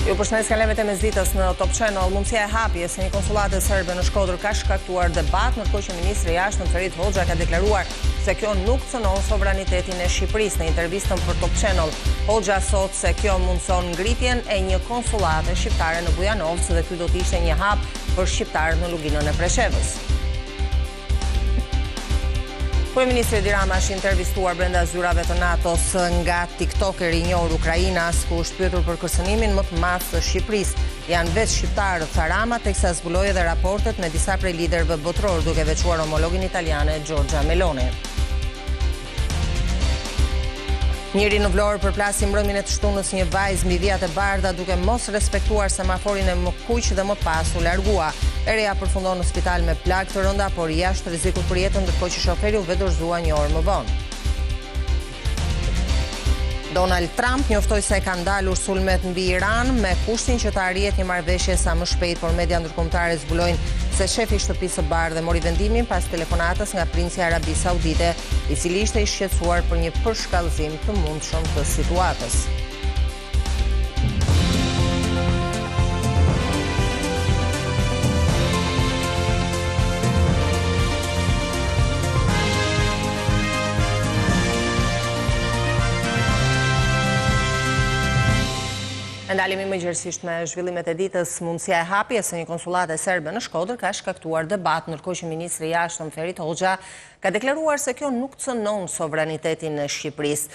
Ju përshëndes kalemet e mesditës në Top Channel. Mundësia e hapjes së një konsullate serbe në Shkodër ka shkaktuar debat, ndërkohë që ministri i jashtëm Ferit Hoxha ka deklaruar se kjo nuk cënon sovranitetin e Shqipërisë. Në intervistën për Top Channel, Hoxha thot se kjo mundson ngritjen e një konsullate shqiptare në Bujanovc dhe ky do të ishte një hap për shqiptarët në luginën e Preshevës. Kryeministri Edi Rama është intervistuar brenda zyrave të NATO-s nga tiktokeri i njohur Ukrainas, ku është pyetur për kërcënimin më të madh të Shqipërisë. Janë vetë shqiptarët, tha Rama, teksa zbuloi edhe raportet me disa prej liderëve botror, duke veçuar homologin italiane Giorgia Meloni. Njëri në Vlorë përplasi mbrëmjen e të shtunës një vajzë mbi vijat e bardha duke mos respektuar semaforin e më kuq dhe më pas u largua. E reja përfundon në spital me plagë të rënda, por jashtë rrezikut për jetën, ndërkohë që shoferi u vedorzua një orë më vonë. Donald Trump njoftoi se ka ndalur sulmet mbi Iran me kushtin që të arrihet një marrëveshje sa më shpejt, por media ndërkombëtare zbulojnë se shefi i Shtëpisë së Bardhë mori vendimin pas telefonatës nga princi i Arabisë Saudite, i cili ishte i shqetësuar për një përshkallëzim të mundshëm të situatës. Ndalemi më gjërësisht me zhvillimet e ditës. Mundësia e hapjes së një konsullate serbe në Shkodër ka shkaktuar debat, ndërkohë që ministri i jashtëm Ferit Hoxha ka deklaruar se kjo nuk cënon sovranitetin e Shqipërisë.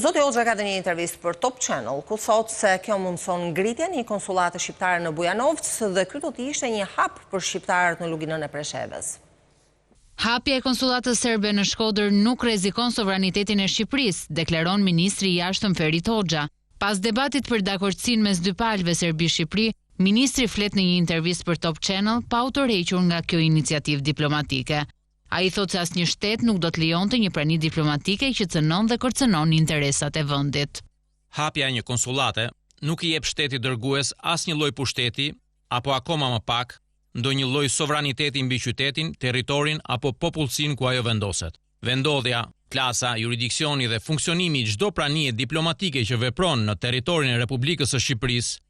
Zoti Hoxha ka dhënë një intervistë për Top Channel, ku thotë se kjo mundson ngritjen e një konsullate shqiptare në Bujanovc dhe ky do të ishte një hap për shqiptarët në luginën e Preshevës. Hapja e konsullatës serbe në Shkodër nuk rrezikon sovranitetin e Shqipërisë, deklaron ministri i jashtëm Ferit Hoxha. Pas debatit për dakordsinë mes dy palëve Serbi-Shqipëri, ministri flet në një intervistë për Top Channel pa u tërhequr nga kjo iniciativë diplomatike. Ai thotë se asnjë shtet nuk do të lejonte një prani diplomatike që cënon dhe kërcënon interesat e vendit. Hapja e një konsullate nuk i jep shtetit dërgues asnjë lloj pushteti apo akoma më pak ndonjë lloj sovraniteti mbi qytetin, territorin apo popullsinë ku ajo vendoset. Vendodhja, klasa, juridiksioni dhe funksionimi i çdo pranie diplomatike që vepron në territorin e Republikës së Shqipërisë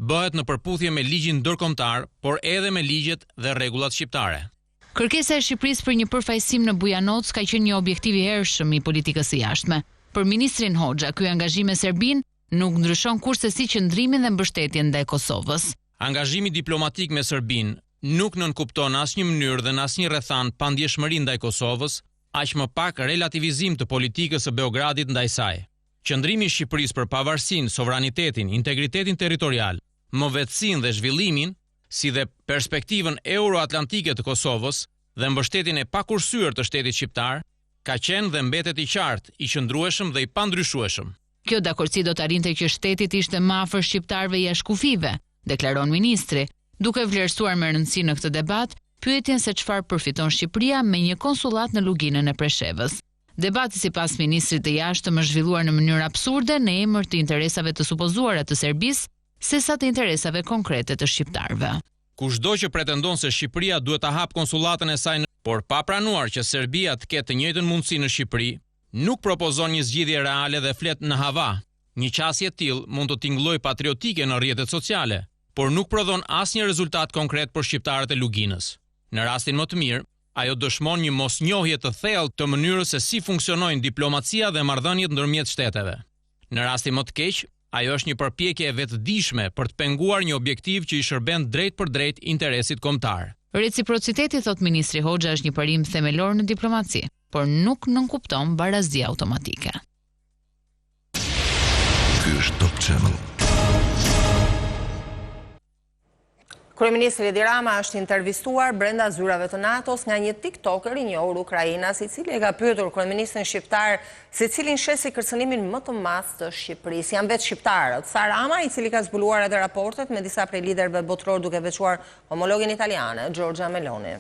bëhet në përputhje me ligjin ndërkombëtar, por edhe me ligjet dhe rregullat shqiptare. Kërkesa e Shqipërisë për një përfaqësim në Bujanovc ka qenë një objektiv i hershëm i politikës së jashtme. Për ministrin Hoxha, ky angazhim me Serbinë nuk ndryshon kurse si qëndrimin dhe mbështetjen ndaj Kosovës. Angazhimi diplomatik me Serbinë nuk nënkupton asnjë mënyrë dhe në asnjë rrethant pandjeshmëri ndaj Kosovës, aq më pak relativizim të politikës së Beogradit ndaj saj. Qëndrimi i Shqipërisë për pavarësinë, sovranitetin, integritetin territorial, mëvetësinë dhe zhvillimin, si dhe perspektivën euroatlantike të Kosovës dhe mbështetjen e pakursyer të shtetit shqiptar, ka qenë dhe mbetet i qartë, i qëndrueshëm dhe i pandryshueshëm. Kjo dakordsi do të arrinte që shteti të ishte më afër shqiptarëve jashtë kufive, deklaron ministri, duke vlerësuar me rëndësi në këtë debat pyetjen se çfarë përfiton Shqipëria me një konsullat në luginën e Preshevës. Debati sipas ministrit të jashtëm është zhvilluar në mënyrë absurde në emër të interesave të supozuara të Serbisë, sesa të interesave konkrete të shqiptarëve. Kushdo që pretendon se Shqipëria duhet ta hap konsullatën e saj, por pa pranuar që Serbia të ketë të njëjtën mundësi në Shqipëri, nuk propozon një zgjidhje reale dhe flet në hava. Një qasje e tillë mund të tingëllojë patriotike në rrjetet sociale, por nuk prodhon asnjë rezultat konkret për shqiptarët e luginës. Në rastin më të mirë, ajo dëshmon një mosnjohje të thellë të mënyrës se si funksionojnë diplomacia dhe marrëdhëniet ndërmjet shteteve. Në rastin më të keq, ajo është një përpjekje e vetëdijshme për të penguar një objektiv që i shërben drejt për drejt interesit kombëtar. Reciprociteti, thot ministri Hoxha, është një parim themelor në diplomaci, por nuk nënkupton barazi automatike. Ky është Top Channel. Kryeministri Edi Rama është intervistuar brenda zyrave të NATO-s nga një tiktoker i njohur Ukrainas, i cili e ka pyetur kryeministrin shqiptar se cilin sheh si kërcënimin më të madh të Shqipërisë. Janë vetë shqiptarët, tha Rama, i cili ka zbuluar edhe raportet me disa prej liderëve botror, duke veçuar homologin italiane Giorgia Meloni.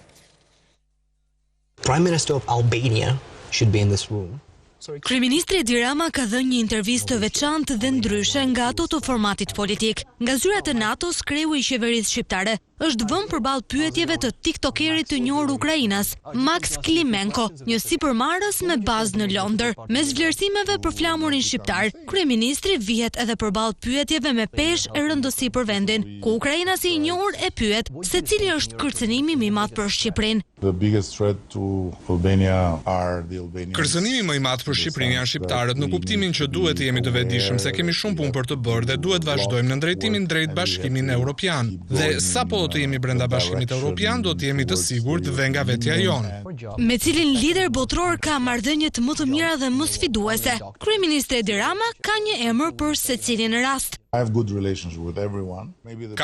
Prime Minister of Albania should be in this room. Kryeministri Edi Rama ka dhënë një intervistë të veçantë dhe ndryshe nga ato të formatit politik. Nga zyrat e NATO-s, kreu i qeverisë shqiptare është vënë përballë pyetjeve të tiktokerit të njohur ukrainas, Max Klimenko, një sipërmarrës me bazë në Londër. Mes vlerësimeve për flamurin shqiptar, kryeministri vihet edhe përballë pyetjeve me peshë e rëndësi për vendin, ku ukrainasi i njohur e pyet se cili është kërcënimi më i madh për Shqipërinë. Kërcënimi më i madh për Shqipërinë janë shqiptarët, në kuptimin që duhet të jemi të vetëdijshëm se kemi shumë punë për të bërë dhe duhet vazhdojmë në drejtimin drejt Bashkimin Evropian. Dhe sapo do të jemi brenda Bashkimit Evropian, do të jemi të sigurt dhe nga vetja jonë. Me cilin lider botror ka marrëdhënie më të mira dhe më sfiduese. Kryeministri Edi Rama ka një emër për secilin rast. Ka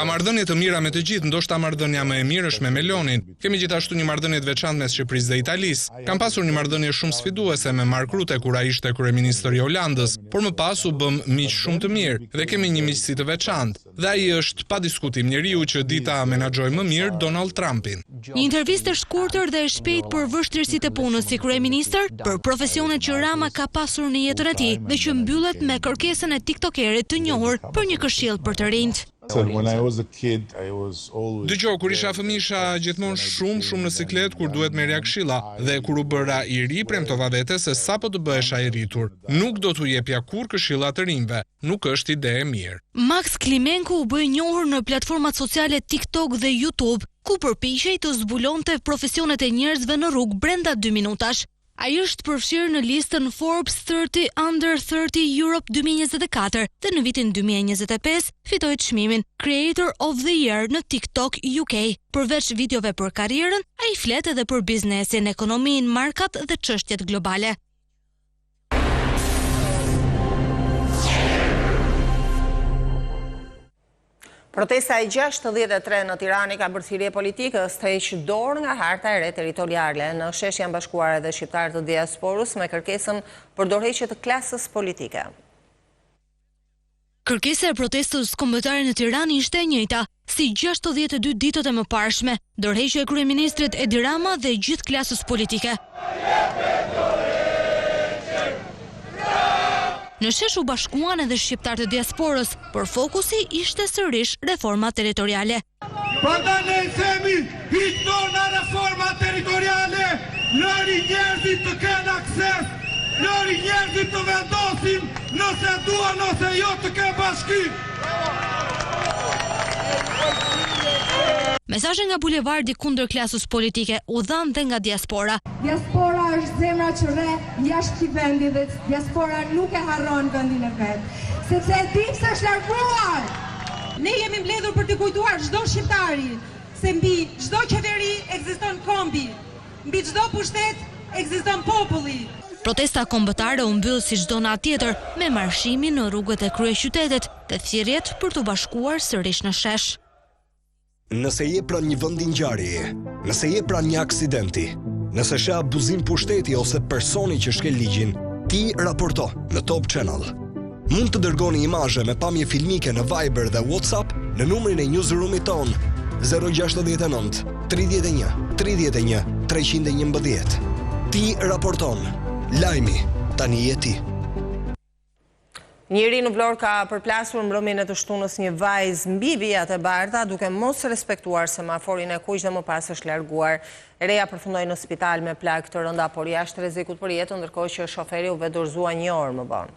marrëdhënie të mira me të gjithë, ndoshta marrëdhënia më e mirë është me Melonin. Kemi gjithashtu një marrëdhënie të veçantë mes Shqipërisë dhe Italisë. Kam pasur një marrëdhënie shumë sfiduese me Mark Rutte kur ai ishte kryeministër i Holandës, por më pas u bëm miq shumë të mirë dhe kemi një miqësi të veçantë. Dhe ai është pa diskutim njeriu që di ta menaxhoj më mirë Donald Trumpin. Një intervistë e shkurtër dhe e shpejtë për vështirësitë e punës si kryeministër, për profesionet që Rama ka pasur në jetën e tij dhe që mbyllet me kërkesën e tiktokerit të njohur për një këshill për të rinjt. Dëgjoj, kur isha fëmijë isha gjithmonë shumë në siklet kur duhet merrja këshilla dhe kur u bëra i ri premtova vete se sapo të bëhesha i rritur, nuk do t'u jepja kur këshilla të rinjve, nuk është ide e mirë. Max Klimenko u bë i njohur në platformat sociale TikTok dhe YouTube, ku përpiqej të zbulonte profesionet e njerëzve në rrugë brenda 2 minutash. Ai është përfshirë në listën Forbes 30 Under 30 Europe 2024 dhe në vitin 2025 fitoi çmimin Creator of the Year në TikTok UK. Përveç videove për karrierën, ai flet edhe për biznesin, ekonominë, markat dhe çështjet globale. Protesta e 63 në Tiranë ka bërë thirrje politike së heqë dorë nga harta e re territoriale. Në shesh janë bashkuar edhe shqiptarë të diasporës me kërkesën për dorëheqje të klasës politike. Kërkesa e protestës kombëtare në Tiranë ishte e njëjta, si 62 ditët e mëparshme, dorëheqja e kryeministrit Edi Rama dhe gjithë klasës politike. Në shesh u bashkuan edhe shqiptarë të diasporës, por fokusi ishte sërish reforma territoriale. Prandaj ne themi, hiqdo në reforma territoriale, lëri njerëzit të kenë akses, lëri njerëzit të vendosin nëse duan nëse jo të kenë bashkim. Mesazhe nga bulevardi kundër klasës politike u dhanë dhe nga diaspora. Diaspora është zemra që rre jashtë këtij vendi dhe diaspora nuk e harron vendin e vet, sepse e dim se është larguar. Ne jemi mbledhur për të kujtuar çdo shqiptari se mbi çdo qeveri ekziston kombi, mbi çdo pushtet ekziston populli. Protesta kombëtare u mbyll si çdo natë tjetër me marshimin në rrugët e kryeqytetit dhe thirrjet për të bashkuar sërish në shesh. Nëse je pranë një vendi ngjarjeje, nëse je pranë një aksidenti, nëse sheh abuzim pushteti ose personi që shkel ligjin, ti raporto në Top Channel. Mund të dërgoni imazhe me pamje filmike në Viber dhe WhatsApp në numrin e newsroomit ton 069 31 31 311. Ti raporton. Lajmi tani je ti. Njëri në Vlorë ka përplasur mbrëmjen e të shtunës një vajzë mbi vijat e bardha duke mos respektuar semaforin e kuq dhe më pas është larguar. Reja përfundoi në spital me plagë të rënda, por jashtë rrezikut për jetën, ndërkohë që shoferi u vedorzua 1 orë më vonë.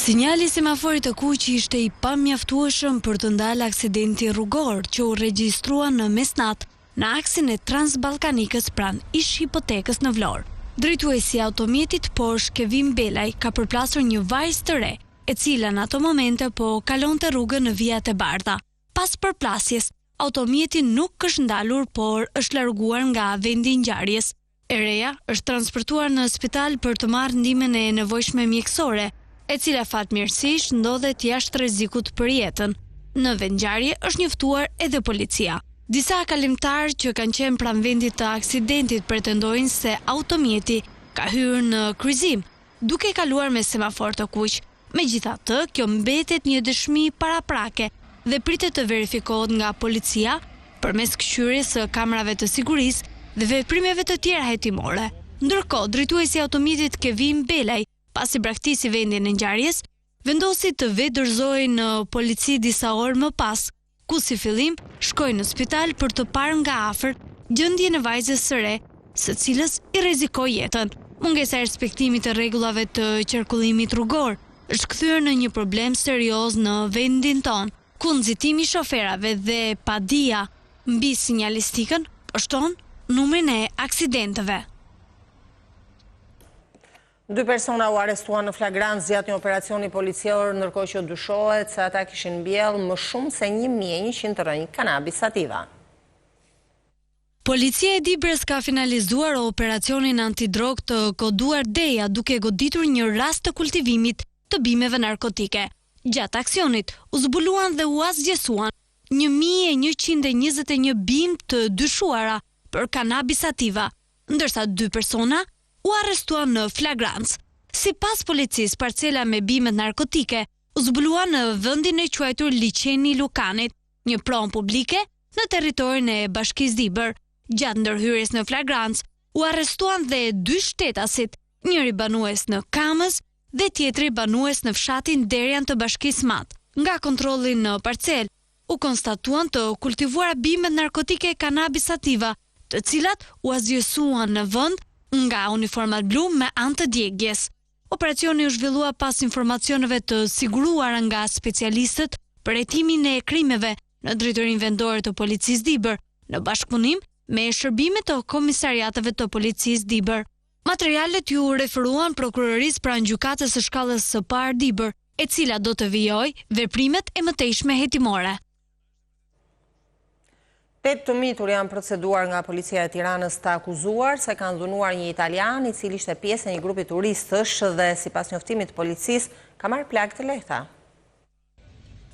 Sinjali semaforit të kuq ishte i pamjaftueshëm për të ndalë aksidenti rrugor që u regjistrua në mesnatë në aksin e Transballkanikës pranë ish hipotekës në Vlorë. Drejtuesi i automjetit Porsche Kevin Belaj ka përplasur një vajzë të re, e cila në ato momente po kalonte rrugën në vijat e bardha. Pas përplasjes, automjeti nuk është ndalur, por është larguar nga vendi i ngjarjes. E reja është transportuar në spital për të marrë ndihmën e nevojshme mjekësore, e cila fatmirësisht ndodhet jashtë rrezikut për jetën. Në vend ngjarje është njoftuar edhe policia. Disa kalimtarë që kanë qenë pranë vendit të aksidentit pretendojnë se automjeti ka hyrë në kryqëzim, duke kaluar me semafor të kuq. Megjithatë, kjo mbetet një dëshmi paraprake dhe pritet të verifikohet nga policia përmes këshyrjes së kamerave të sigurisë dhe veprimeve të tjera hetimore. Ndërkohë, drejtuesi i automjetit Kevin Belaj, pasi braktisi vendin e ngjarjes, vendosi të vetë dorëzohej në polici disa orë më pas, ku si fillim shkoi në spital për të parë nga afër gjendjen e vajzës së re, së cilës i rrezikoi jetën. Mungesa e respektimit të rregullave të qarkullimit rrugor është kthyer në një problem serioz në vendin ton, ku nxitimi i shoferave dhe padia mbi sinjalistikën shton numrin e aksidenteve. 2 persona u arrestuan në flagrancë gjatë një operacioni policior, ndërkohë që dyshohet se ata kishin mbjellë më shumë se 1100 rrënjë kanabis sativa. Policia e Dibrës ka finalizuar operacionin antidrog të koduar Deja duke goditur një rast të kultivimit të bimeve narkotike. Gjatë aksionit u zbuluan dhe u asgjësuan 1121 bim të dyshuara për kanabis sativa, ndërsa 2 persona u arrestuan në flagrancë. Sipas policisë, parcela me bimet narkotike u zbulua në vendin e quajtur Liçeni i Lukanit, një pronë publike në territorin e Bashkisë Dibër. Gjatë ndërhyrjes në flagrancë u arrestuan dhe 2 shtetasit, njëri banues në Kamës dhe tjetri banues në fshatin Derjan të Bashkisë Mat. Nga kontrolli në parcel u konstatuan të kultivuara bimet narkotike kanabis sativa, të cilat u asgjësuan në vend nga uniformat blu me anë të djegjes. Operacioni u zhvillua pas informacioneve të siguruara nga specialistët për hetimin e krimeve në Drejtorinë Vendore të Policisë Dibër, në bashkëpunim me shërbimet të komisariateve të Policisë Dibër. Materialet ju referuan prokurorisë pranë gjykatës së shkallës së parë Dibër, e cila do të vijojë veprimet e mëtejshme hetimore. 8 të mitur janë proceduar nga policia e Tiranës të akuzuar se kanë dhunuar një italian i cili ishte pjesë e një grupi turistësh dhe sipas njoftimit të policisë ka marrë plagë të lehta.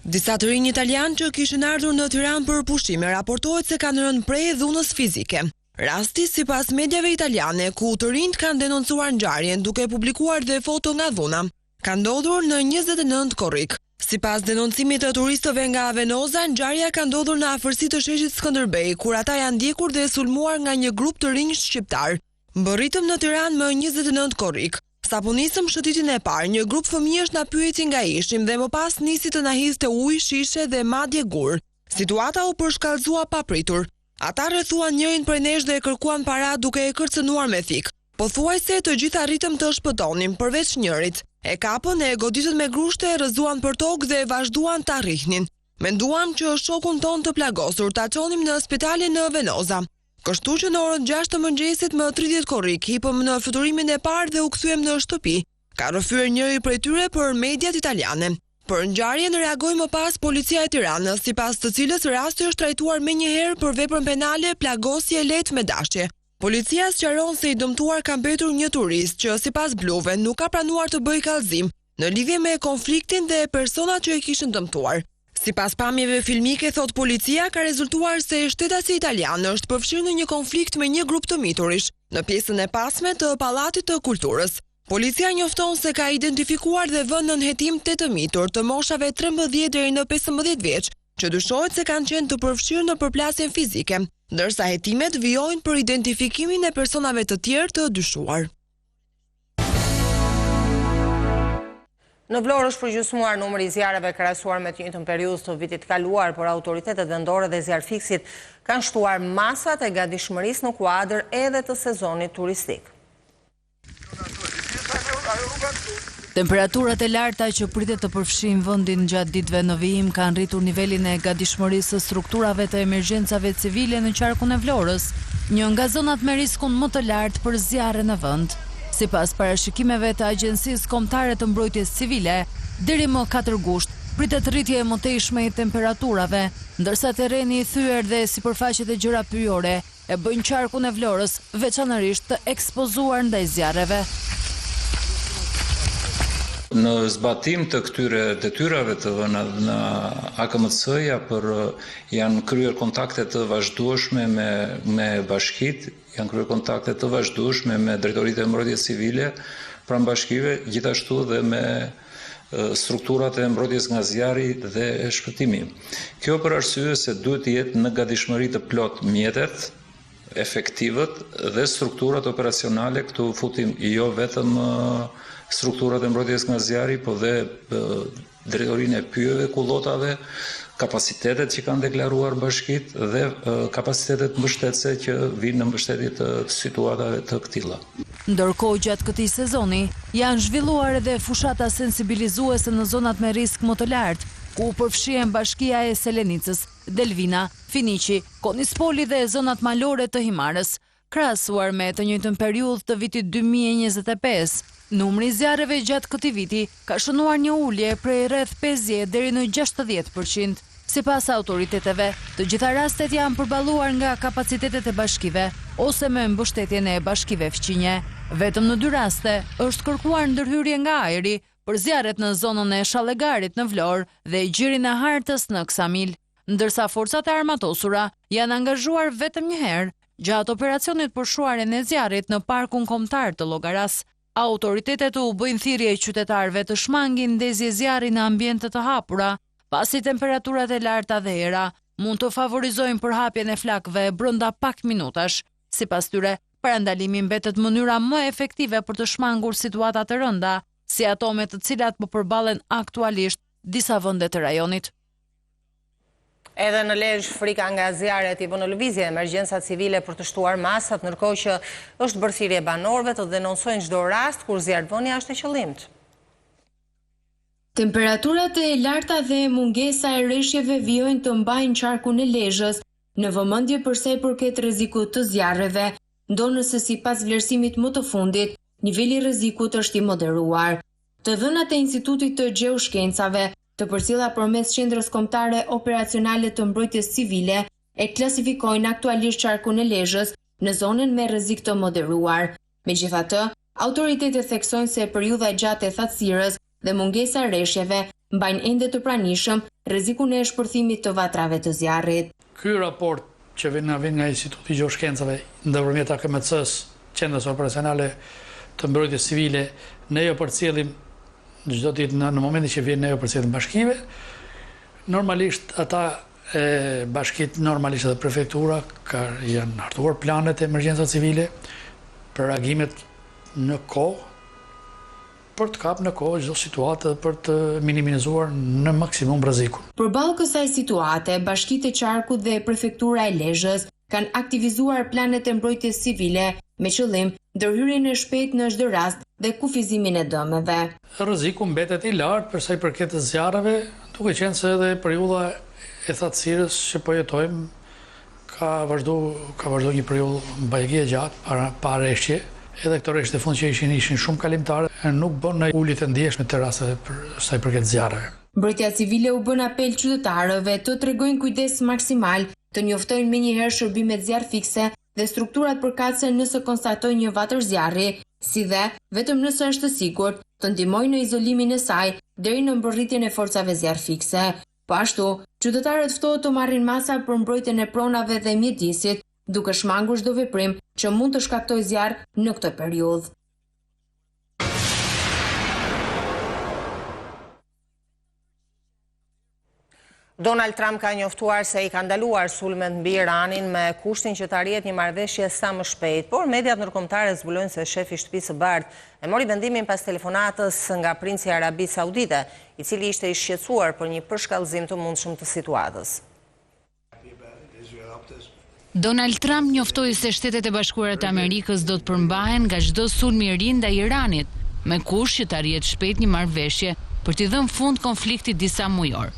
Disa të rinj italian që kishin ardhur në Tiranë për pushime raportohet se kanë rënë prej dhunës fizike. Rasti sipas mediave italiane ku të rinjt kanë denoncuar ngjarjen duke publikuar dhe foto nga dhuna, ka ndodhur në 29 korrik. Sipas denoncimit të turistëve nga Venoza, ngjarja ka ndodhur në afërsi të sheshit Skënderbej, kur ata janë ndjekur dhe sulmuar nga një grup të rinj shqiptar. Mbërritëm në Tiranë më 29 korrik. Sapo nisëm shëtitin e parë, një grup fëmijësh na pyeti nga ishim dhe më pas nisi të na hidhte ujë, shishe dhe madje gur. Situata u përshkallëzua papritur. Ata rrethuan njërin prej nesh dhe kërkuan para duke e kërcënuar me thik. Pothuajse të gjithë arritëm të shpëtonim, përveç njërit. E kapën e goditën me grushte, rrëzuan për tokë dhe vazhduan ta rrihnin. Menduam që shokun ton të plagosur ta çonim në spitalin në Venoza. Kështu që në orën 6 të mëngjesit më 30 korrik hipëm në fluturimin e parë dhe u kthyem në shtëpi. Ka rrëfyer njëri prej tyre për mediat italiane. Për ngjarjen reagoi më pas policia e Tiranës, sipas të cilës rasti është trajtuar menjëherë për veprën penale plagosje lehtë me dashje. Policia sqaron se i dëmtuar ka mbetur një turist që sipas bluve nuk ka pranuar të bëjë kallëzim në lidhje me konfliktin dhe personat që e kishin dëmtuar. Sipas pamjeve filmike, thot policia, ka rezultuar se shtetasi italian është përfshirë në një konflikt me një grup të miturish në pjesën e pasme të Pallatit të Kulturës. Policia njofton se ka identifikuar dhe vënë në hetim 8 të mitur të moshave 13 deri në 15 vjeç, që dyshohet se kanë qenë të përfshirë në përplasjen fizike, ndërsa hetimet vijojnë për identifikimin e personave të tjerë të dyshuar. Në Vlorë është përgjysmuar numri i zjarreve krahasuar me të njëjtën periudhë të vitit kaluar, por autoritetet vendore dhe zjarrfiksit kanë shtuar masat e gatishmërisë në kuadër edhe të sezonit turistik. Temperaturat e larta që pritet të përfshijnë vendin gjatë ditëve në vijim kanë rritur nivelin e gatishmërisë së strukturave të emergjencave civile në qarkun e Vlorës, një nga zonat me riskun më të lartë për zjarre në vend. Sipas parashikimeve të Agjencisë Kombëtare të Mbrojtjes Civile, deri më 4 gusht pritet rritje e mëtejshme e temperaturave, ndërsa terreni i thyer dhe sipërfaqet e gjëra pyjore e bëjnë qarkun e Vlorës veçanërisht të ekspozuar ndaj zjarreve. Në zbatim të këtyre detyrave të vëna në AKMC-ja janë kryer kontakte të vazhdueshme me bashkitë, janë kryer kontakte të vazhdueshme me drejtoritë e mbrojtjes civile pranë bashkive, gjithashtu dhe me strukturat e mbrojtjes nga zjarri dhe shpëtimi. Kjo për arsye se duhet të jetë në gatishmëri të plot mjetet, efektivët dhe strukturat operacionale, këtu futim jo vetëm strukturat e mbrojtjes nga zjarri, po dhe drejtorinë e pyjeve, kullotave, kapacitetet që kanë deklaruar bashkit dhe kapacitetet mbështetëse që vinë në mbështetje të situatave të këtilla. Ndërkohë, gjatë këtij sezoni, janë zhvilluar edhe fushata sensibilizuese në zonat me risk më të lartë, ku përfshihen Bashkia e Selenicës, Delvina, Finiqi, Konispoli dhe zonat malore të Himarës. Krahasuar me të njëjtën periudhë të vitit 2025, numri i zjarreve gjatë këtij viti ka shënuar një ulje prej rreth 50 deri në 60%. Sipas autoriteteve, të gjitha rastet janë përballuar nga kapacitetet e bashkive ose me mbështetjen e bashkive fqinje. Vetëm në 2 raste është kërkuar ndërhyrje nga ajri për zjarret në zonën e Shallegarit në Vlorë dhe gjirin e Hartës në Ksamil, ndërsa forcat e armatosura janë angazhuar vetëm një herë gjatë operacionit për shuarjen e zjarrit në parkun kombëtar të Llogaras. Autoritetet u bëjnë thirrje qytetarëve të shmangin ndezje zjarri në ambiente të hapura, pasi temperaturat e larta dhe era mund të favorizojnë përhapjen e flakëve brenda pak minutash. Sipas tyre, parandalimi mbetet mënyra më efektive për të shmangur situata të rënda, si ato me të cilat po përballen aktualisht disa vende të rajonit. Edhe në Lezhë, frika nga zjarret i bën në lëvizje emergjenca civile për të shtuar masat, ndërkohë që është bërë thirrje banorëve të denonsojnë çdo rast kur zjarrvënia është e qëllimt. Temperaturat e larta dhe mungesa e rreshjeve vijojnë të mbajnë qarkun e Lezhës në vëmendje përsa i përket rrezikut të zjarreve, ndonëse sipas vlerësimit më të fundit, niveli i rrezikut është i moderuar. Të dhënat e Institutit të Gjeoshkencave, të përcjella përmes Qendrës Kombëtare Operacionale të Mbrojtjes Civile, e klasifikojnë aktualisht qarkun e Lezhës në zonën me rrezik të moderuar. Megjithatë, autoritetet theksojnë se periudha e gjatë e thatësirës dhe mungesa e rreshjeve mbajnë ende të pranishëm rrezikun e shpërthimit të vatrave të zjarrit. Ky raport që vjen nga Instituti i Gjeoshkencave ndërmjet AKMC-s, Qendrës Operacionale të Mbrojtjes Civile, ne jo përcjellim çdo ditë në momentin që vjen ne jo përcjellim bashkive. Normalisht ata e bashkit, normalisht edhe prefektura janë hartuar planet e emergjencave civile për reagimet në kohë, për të kapë në kohë çdo situatë për të minimizuar në maksimum rrezikun. Përballë kësaj situate, bashkitë e qarkut dhe prefektura e Lezhës kanë aktivizuar planet e mbrojtjes civile me qëllim ndërhyrjen e shpejtë në çdo rast dhe kufizimin e dëmeve. Rreziku mbetet i lartë për sa i përket të zjarreve, duke qenë se edhe periudha e thatësirës që po jetojmë ka vazhduar një periudhë mbajgje gjatë pa rreshje. Edhe këto rreshte e fund që ishin shumë kalimtare, nuk bën në uljet e ndjeshme të rasteve për sa i përket zjarreve. Mbrojtja civile u bën apel qytetarëve të tregojnë kujdes maksimal, të njoftojnë menjëherë shërbimet zjarr fikse dhe strukturat përkatëse nëse konstatojnë një vatër zjarri, si dhe, vetëm nëse është sigurt, të ndihmojnë në izolimin e saj deri në mbërritjen e forcave zjarr fikse. Po ashtu, qytetarët ftohet të marrin masa për mbrojtjen e pronave dhe mjedisit, duke shmangur çdo veprim që mund të shkaktojë zjarr në këtë periudhë. Donald Trump ka njoftuar se i ka ndaluar sulmet mbi Iranin me kushtin që të arrihet një marrëveshje sa më shpejt, por mediat ndërkombëtare zbulojnë se shefi i Shtëpisë së Bardhë e mori vendimin pas telefonatës nga princi i Arabisë Saudite, i cili ishte i shqetësuar për një përshkallëzim të mundshëm të situatës. Donald Trump njoftoi se Shtetet e Bashkuara të Amerikës do të përmbahen nga çdo sulm i ri ndaj Iranit, me kusht që të arrihet shpejt një marrëveshje për t'i dhënë fund konfliktit disa mujor,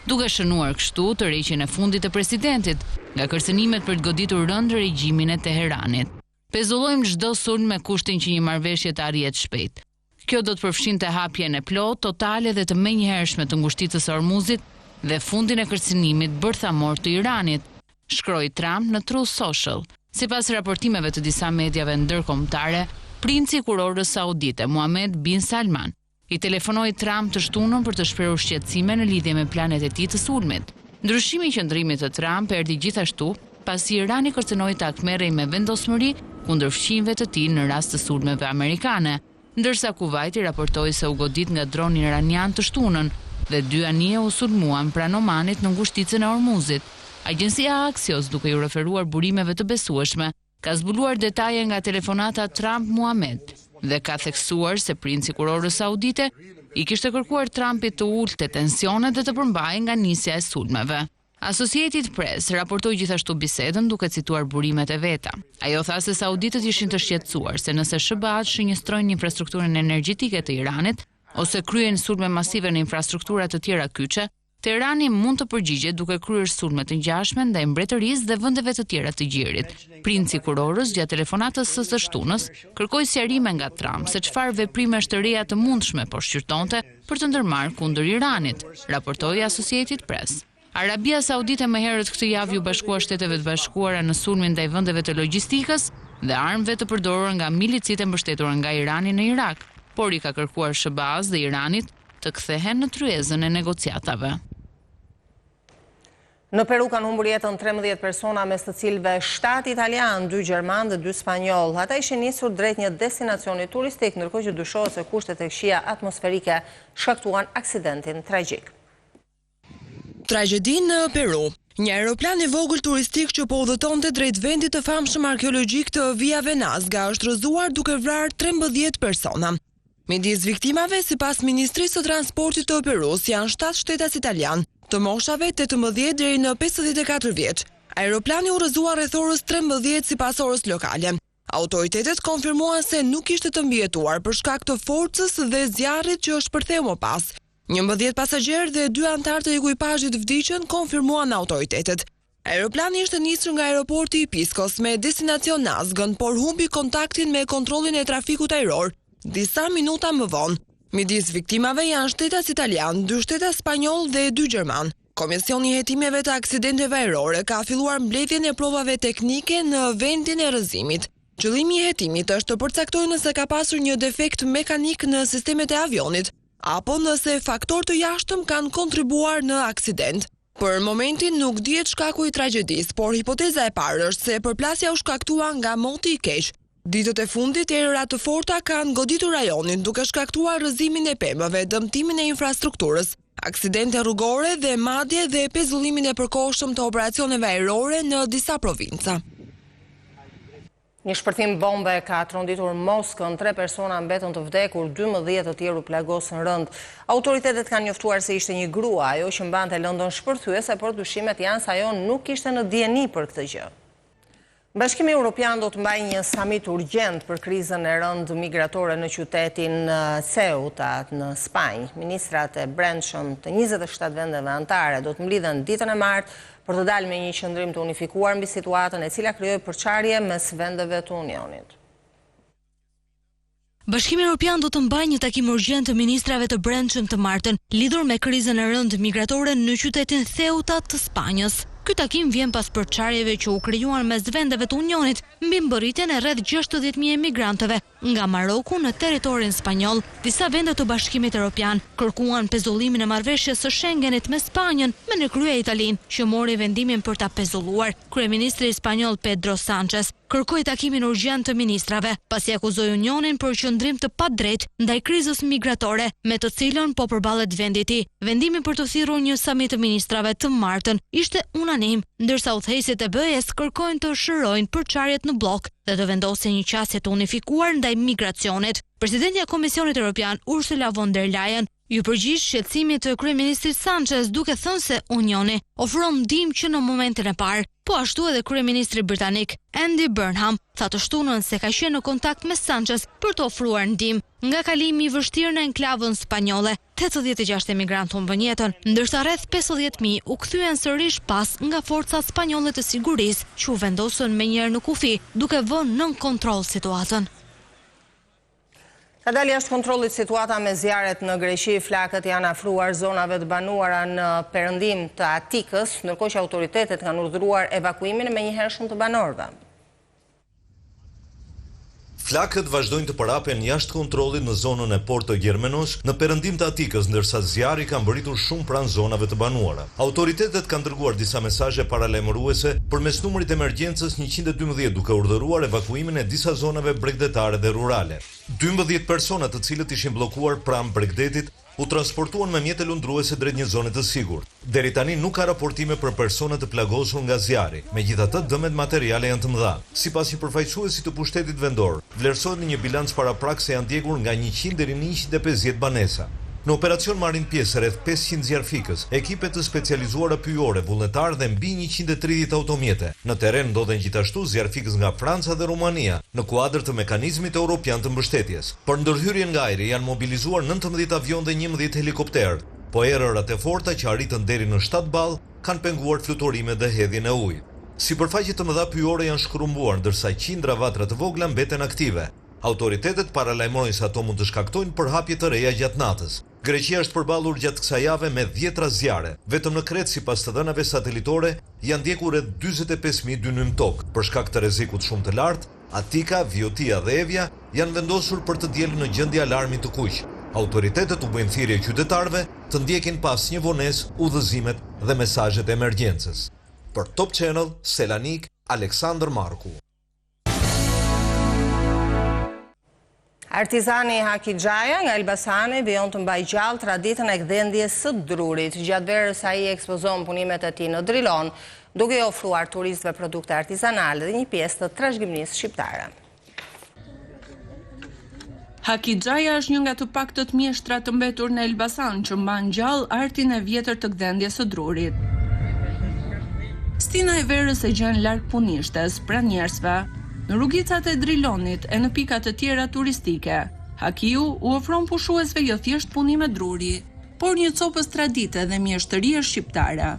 duke shënuar kështu të rreqjen e fundit të presidentit nga kërcënimet për të goditur rënd regjimin e Teheranit. Pezullojmë çdo sulm me kushtin që një marrëveshje të arrihet shpejt. Kjo do të përfshinte hapjen e plotë, totale dhe të menjëhershme të ngushticës së Hormuzit dhe fundin e kërcënimit bërthamor të Iranit, shkroi Trump në Truth Social. Sipas raportimeve të disa mediave ndërkombëtare, princi i kurorës saudite Mohammed bin Salman i telefonoi Trump të shtunën për të shprehur shqetësime në lidhje me planet e tij të sulmit. Ndryshimi i qëndrimit të Trump erdhi gjithashtu pasi Irani kërcënoi ta merrej me vendosmëri kundër fqinjve të tij në rast të sulmeve amerikane, ndërsa Kuwaiti raportoi se u godit nga droni iranian të shtunën dhe 2 anije u sulmuan pranë Omanit në ngushticën e Hormuzit. Agjencia Axios, duke ju referuar burimeve të besueshme, ka zbuluar detaje nga telefonata Trump-Muhammad. dhe ka theksuar se princi kurorës saudite i kishte kërkuar Trumpit të ulte tensionet dhe të përmbajë nga nisja e sulmeve. Associated Press raportoi gjithashtu bisedën duke cituar burimet e veta. Ajo tha se sauditët ishin të shqetësuar se nëse SBA-t shënjestrojnë infrastrukturën energjetike të Iranit ose kryen sulme masive në infrastruktura të tjera kyçe, Teherani mund të përgjigjet duke kryer sulme të ngjashme ndaj mbretërisë dhe vendeve të tjera të gjirit. Princi kurorës gjatë telefonatës së shtunës kërkoi sqarime nga Trump se çfarë veprimesh të reja të mundshme po shqyrtonte për të ndërmarrë kundër Iranit, raportoi Associated Press. Arabia Saudite më herët këtë javë u bashkua Shteteve të Bashkuara në sulmin ndaj vendeve të logjistikës dhe armëve të përdorura nga milicit e mbështetur nga Irani në Irak, por i ka kërkuar SBA-s dhe Iranit të kthehen në tryezën e negociatave. Në Peru kanë humbur jetën 13 persona, mes të cilëve 7 italian, 2 gjerman dhe 2 spanjoll. Ata ishin nisur drejt një destinacioni turistik, ndërkohë që dyshohet se kushtet e këqija atmosferike shkaktuan aksidentin tragjik. Tragjedi në Peru. Një aeroplan i vogël turistik që po udhëtonte drejt vendit të famshëm arkeologjik të Via Venazga është rrëzuar duke vrarë 13 persona. Midis viktimave, sipas Ministrisë së Transportit të Perus, janë 7 shtetas italian, të moshave 18 deri në 54 vjeç. Aeroplani u rrëzua rreth orës 13 sipas orës lokale. Autoritetet konfirmuan se nuk ishte të mbijetuar për shkak të forcës dhe zjarrit që shpërtheu më pas. 11 pasagjerë dhe 2 anëtar të ekuipazhit vdiqën, konfirmuan autoritetet. Aeroplani ishte nisur nga aeroporti i Piscos me destinacion Nazgën, por humbi kontaktin me kontrollin e trafikut ajror disa minuta më vonë. Midis viktimave janë shtetas italian, 2 shtetas spanjoll dhe 2 gjerman. Komisioni i hetimeve të aksidenteve ajrore ka filluar mbledhjen e provave teknike në vendin e rrëzimit. Qëllimi i hetimit është të përcaktojë nëse ka pasur një defekt mekanik në sistemet e avionit, apo nëse faktor të jashtëm kanë kontribuar në aksident. Për momentin nuk dihet shkaku i tragjedisë, por hipoteza e parë është se përplasja u shkaktua nga moti i keq. Ditët e fundit erëra të forta kanë goditur rajonin duke shkaktuar rrëzimin e pemëve, dëmtimin e infrastrukturës, aksidente rrugore dhe madje dhe pezullimin e përkohshëm të operacioneve ajrore në disa provinca. Një shpërthim bombe ka tronditur Moskën, 3 persona mbetën të vdekur, 12 të tjerë u plagosën rënd. Autoritetet kanë njoftuar se ishte një grua, ajo që mbante lëndën shpërthyese, por dyshimet janë se ajo nuk ishte në dieni për këtë gjë. Bashkimi Evropian do të mbajë një samit urgjent për krizën e rënd migratore në qytetin Ceuta në Spanjë. Ministrat e brendshëm të 27 vendeve anëtare do të mblidhen ditën e martë për të dalë me një qëndrim të unifikuar mbi situatën e cila krijoi përçarje mes vendeve të Unionit. Bashkimi Evropian do të mbajë një takim urgjent të ministrave të brendshëm të martën lidhur me krizën e rënd migratore në qytetin Ceuta të Spanjës. Ky takim vjen pas përçarjeve që u krijuan mes vendeve të Unionit mbi mbërritjen e rreth 60.000 emigrantëve nga Maroku në territorin spanjoll. Disa vende të Bashkimit Evropian kërkuan pezullimin e marrëveshjes së Schengenit me Spanjën, me në krye Italinë, që mori vendimin për ta pezulluar. Kryeministri spanjoll Pedro Sánchez kërkoi takimin urgjent të ministrave, pasi akuzoi Unionin për qëndrim të padrejtë ndaj krizës migratore, me të cilën po përballet vendi i tij. Vendimi për të thirrur një samit të ministrave të martën ishte unanim, ndërsa udhëheqësit e BE-s kërkojnë të shërojnë përçarjet në blok dhe të vendosin një qasje të unifikuar ndaj migracionit. Presidentja e Komisionit Evropian, Ursula von der Leyen, ju përgjigj shqetësimit të kryeministrit Sánchez duke thënë se Unioni ofron ndihmë që në momentin e parë. Po ashtu edhe kryeministri britanik Andy Burnham tha të shtunën se ka qenë në kontakt me Sánchez për të ofruar ndihmë. Nga kalimi i vështirë në enklavën spanjolle, 86 emigrantë humbën jetën, ndërsa rreth 50.000 u kthyen sërish pas nga forcat spanjolle të sigurisë, që u vendosën menjëherë në kufi, duke vënë nën kontroll situatën. Ka dalë jashtë kontrollit situata me zjarret në Greqi, flakët janë afruar zonave të banuara në perëndim të Atikës, ndërkohë që autoritetet kanë urdhëruar evakuimin e menjëhershëm të banorëve. Flakët vazhdojnë të parapen jashtë kontrollit në zonën e Porto Germenos në perëndim të Atikës, ndërsa zjarri ka mbërritur shumë pranë zonave të banuara. Autoritetet kanë dërguar disa mesazhe paralajmëruese përmes numrit emergjencës 112 duke urdhëruar evakuimin e disa zonave bregdetare dhe rurale. 12 persona të cilët ishin bllokuar pranë Bregdetit u transportuan me mjete lundruese drejt një zone të sigurt. Deri tani nuk ka raportime për persona të plagosur nga zjarri. Megjithatë, dëmet materiale janë të mëdha. Sipas një përfaqësuesi të pushtetit vendor, vlerësohet në një bilanc paraprak se janë djegur nga 100 deri në 150 banesa. Në operacion marrin pjesë rreth 500 zjarfikës, ekipe të specializuara pyjore, vullnetar dhe mbi 130 automjete. Në terren ndodhen gjithashtu zjarfikës nga Franca dhe Rumania, në kuadër të mekanizmit evropian të mbështetjes. Për ndërhyrjen nga ajri janë mobilizuar 19 avion dhe 11 helikopter, po erërat e forta që arritën deri në 7 ball kanë penguar fluturime dhe hedhjen e ujit. Sipërfaqe të mëdha pyjore janë shkrumbuar, ndërsa qindra vatra të vogla mbeten aktive. Autoritetet paralajmërojnë se ato mund të shkaktojnë përhapje të reja gjatë natës. Greqia është përballur gjatë kësaj jave me 10 zjarre. Vetëm në Kret, sipas të dhënave satelitore, janë ndjekur rreth 45.000 dynym tokë. Për shkak të rrezikut shumë të lartë, Atika, Viotia dhe Evja janë vendosur për të dielur në gjendje alarmi të kuq. Autoritetet u bëjnë thirrje qytetarëve të ndjekin pas një vonesë udhëzimet dhe mesazhet e emergjencës. Për Top Channel, Selanik, Aleksandr Marku. Artizani Haki Xhaja nga Elbasani vijon të mbajë gjallë traditën e gdhendjes së drurit. Gjatë verës ai ekspozon punimet e tij në Drilon, duke ofruar turistëve produkte artizanale dhe një pjesë të trashëgimisë shqiptare. Haki Xhaja është një nga të paktët mjeshtra të mbetur në Elbasan që mban gjallë artin e vjetër të gdhendjes së drurit. Stina e verës e gjen larg punishtes, pranë njerëzve, në rrugicat e Drilonit e në pikat të tjera turistike. Hakiu u ofron pushuesve jo thjesht punime druri, por një copës tradite dhe mjeshtërie shqiptare.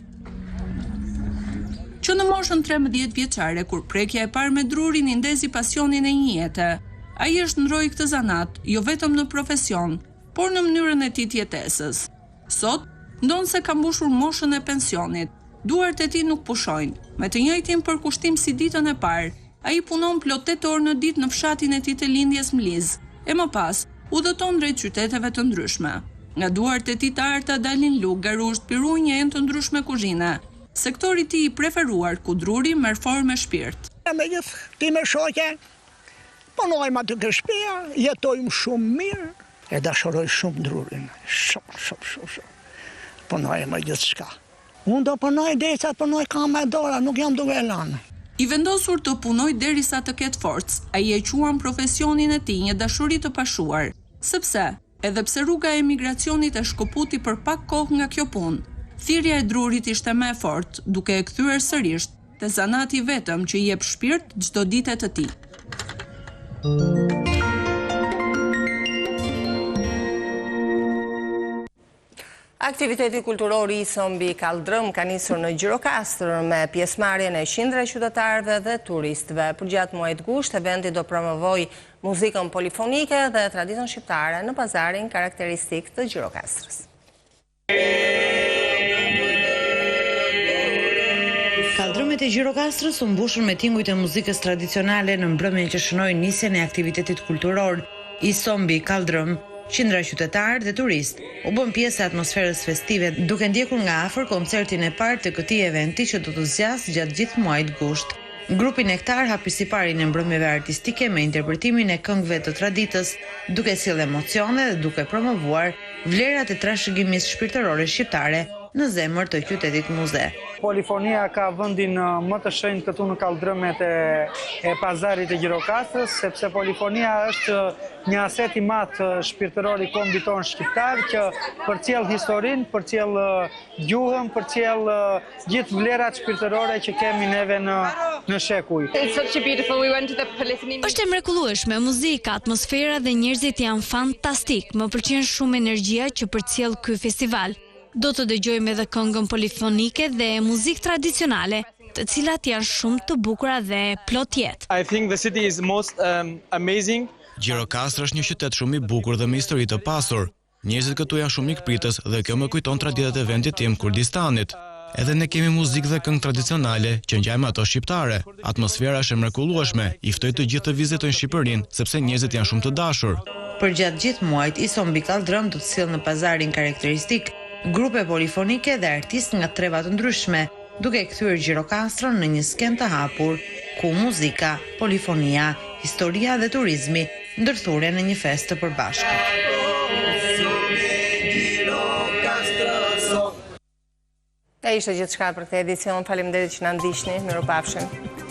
Që në moshën 13 vjeçare, kur prekja e parë me drurin i ndezi pasionin e një jete, ai është ndroi këtë zanat, jo vetëm në profesion, por në mënyrën e tij të jetesës. Sot, ndonë se ka mbushur moshën e pensionit, duart e tij nuk pushojnë, me të njëjtin përkushtim si ditën e parë. Ai punon plot 8 orë në ditë në fshatin e tij të lindjes Mliz, e më pas udhëton drejt qyteteve të ndryshme. Nga duart e tij të arta dalin luk, garusht, pirunje e të ndryshme kuzhine. Sektori i tij i preferuar ku druri merr formë me shpirt. Me gjithë ti me shoqe, punojmë aty ke shtëpia, jetojmë shumë mirë, e dashuroj shumë drurin, shumë. Punojmë gjithçka. Unë do punoj derisa të punoj kam me dora, nuk jam duke lanë. I vendosur të punoj derisa të ketë forcë, ai e quan profesionin e tij një dashuri të pashuar, sepse edhe pse rruga e emigracionit e shkëputi për pak kohë nga kjo punë, thirrja e drurit ishte më e fortë, duke e kthyer sërish te zanati vetëm që i jep shpirt çdo ditë të tij. Aktiviteti kulturor i Sombi Kaldrëm ka nisur në Gjirokastër me pjesëmarrjen e qindra qytetarëve dhe turistëve. Përgjatë muajit gusht, eventi do promovoj muzikën polifonike dhe traditën shqiptare në pazarin karakteristik të Gjirokastrës. Kaldrëmet e Gjirokastrës u mbushën me tingujt e muzikës tradicionale në mbrëmjen që shënoi nisjen e aktivitetit kulturor i Sombi Kaldrëm. Qindra qytetarë dhe turist u bën pjesë e atmosferës festive, duke ndjekur nga afër koncertin e parë të këtij eventi që do të zgjasë gjatë gjithë muajit gusht. Grupi Nektar hapi siparin e mbrëmjeve artistike me interpretimin e këngëve të traditës, duke sjellë emocione dhe duke promovuar vlerat e trashëgimisë shpirtërore shqiptare në zemër të qytetit muze. Polifonia ka vendin më të shenjtë këtu në kaldrëmet e pazarit e Gjirokastrës, sepse polifonia është një aset i madh shpirtëror i kombit tonë shqiptar që përcjell historinë, përcjell gjuhën, përcjell gjithë vlerat shpirtërore që kemi neve në shekuj. Është e mrekullueshme, muzika, atmosfera dhe njerëzit janë fantastik. Më pëlqen shumë energjia që përcjell ky festival. Do të dëgjojmë edhe këngën polifonike dhe muzikë tradicionale, të cilat janë shumë të bukura dhe plot jetë. I think the city is most amazing. Gjirokastër është një qytet shumë i bukur dhe me histori të pasur. Njerëzit këtu janë shumë mikpritës dhe kjo më kujton traditat e vendit tim Kurdistanit. Edhe ne kemi muzikë dhe këngë tradicionale që ngjajmë ato shqiptare. Atmosfera është e mrekullueshme, i ftoj të gjithë të vizitojnë Shqipërinë sepse njerëzit janë shumë të dashur. Përgjatë gjithë muajit, i Sombi Kaldrëm do të sjellë në pazarin karakteristik grupe polifonike dhe artistë nga treva të ndryshme, duke kthyer Gjirokastrën në një skenë të hapur, ku muzika, polifonia, historia dhe turizmi ndërthuren në një festë të përbashkët. E ishte gjithçka për këtë edicion. Faleminderit që na ndiqni. Mirupafshim.